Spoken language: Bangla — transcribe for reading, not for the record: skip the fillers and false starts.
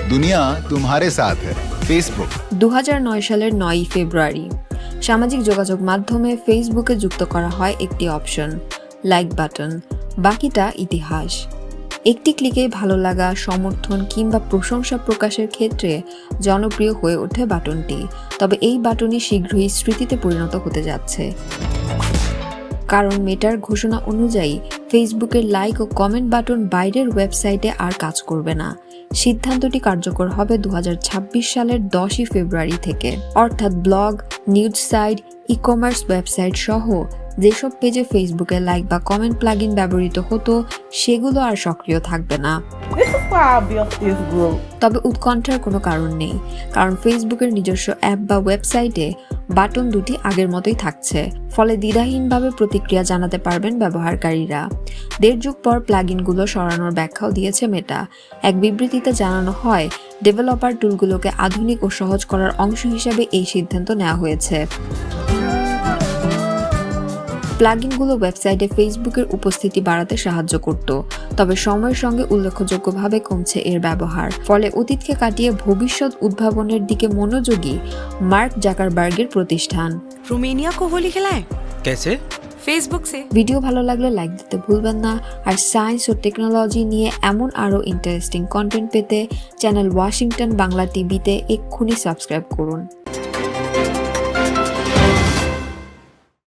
दुनिया तुम्हारे साथ है ফেসবুক। 2009 সালের 9 ফেব্রুয়ারি সামাজিক যোগাযোগ মাধ্যমে ফেসবুকে যুক্ত করা হয় একটি অপশন, লাইক বাটন। বাকিটা ইতিহাস। একটি ক্লিকে ভালো লাগা, সমর্থন কিংবা প্রশংসা প্রকাশের ক্ষেত্রে জনপ্রিয় হয়ে ওঠে বাটনটি। তবে এই বাটনই শীঘ্রই স্মৃতিতে পরিণত হতে যাচ্ছে, কারণ মেটার ঘোষণা অনুযায়ী ফেসবুকের লাইক ও কমেন্ট বাটন বাইরের ওয়েবসাইটে আর কাজ করবে না। সিদ্ধান্তটি কার্যকর হবে 2026 সালের 10 ফেব্রুয়ারি থেকে। অর্থাৎ blog, news site, e commerce website সহ যেসব পেজে ফেসবুকে লাইক বা কমেন্ট প্লাগইন ব্যবহৃত হতো সেগুলো আর সক্রিয় থাকবে না। তবে উৎকণ্ঠার কোনো কারণ নেই, কারণ ফেসবুকের নিজস্ব অ্যাপ বা ওয়েবসাইটে বাটন দুটি আগের মতোই থাকছে। ফলে দ্বিধাহীনভাবে প্রতিক্রিয়া জানাতে পারবেন ব্যবহারকারীরা। 1.5 যুগ পর প্লাগইনগুলো সরানোর ব্যাখ্যাও দিয়েছে মেটা। এক বিবৃতিতে জানানো হয়, ডেভেলপার টুলগুলোকে আধুনিক ও সহজ করার অংশ হিসেবে এই সিদ্ধান্ত নেওয়া হয়েছে। প্লাগইনগুলো ওয়েবসাইটে ফেসবুকের উপস্থিতি বাড়াতে সাহায্য করত, তবে সময়ের সঙ্গে উল্লেখযোগ্যভাবে কমছে এর ব্যবহার। ফলে অতীতকে কাটিয়ে ভবিষ্যৎ উদ্ভাবনের দিকে মনোযোগী মার্ক জাকারবার্গের প্রতিষ্ঠান। रोमेनिया को होली खिलाएं? कैसे? फेसबुक से। ভিডিও ভালো লাগলে লাইক দিতে ভুলবেন না। আর সায়েন্স ও টেকনোলজি নিয়ে এমন আরও ইন্টারেস্টিং কন্টেন্ট পেতে চ্যানেল ওয়াশিংটন বাংলা টিভিতে এক্ষুনি সাবস্ক্রাইব করুন।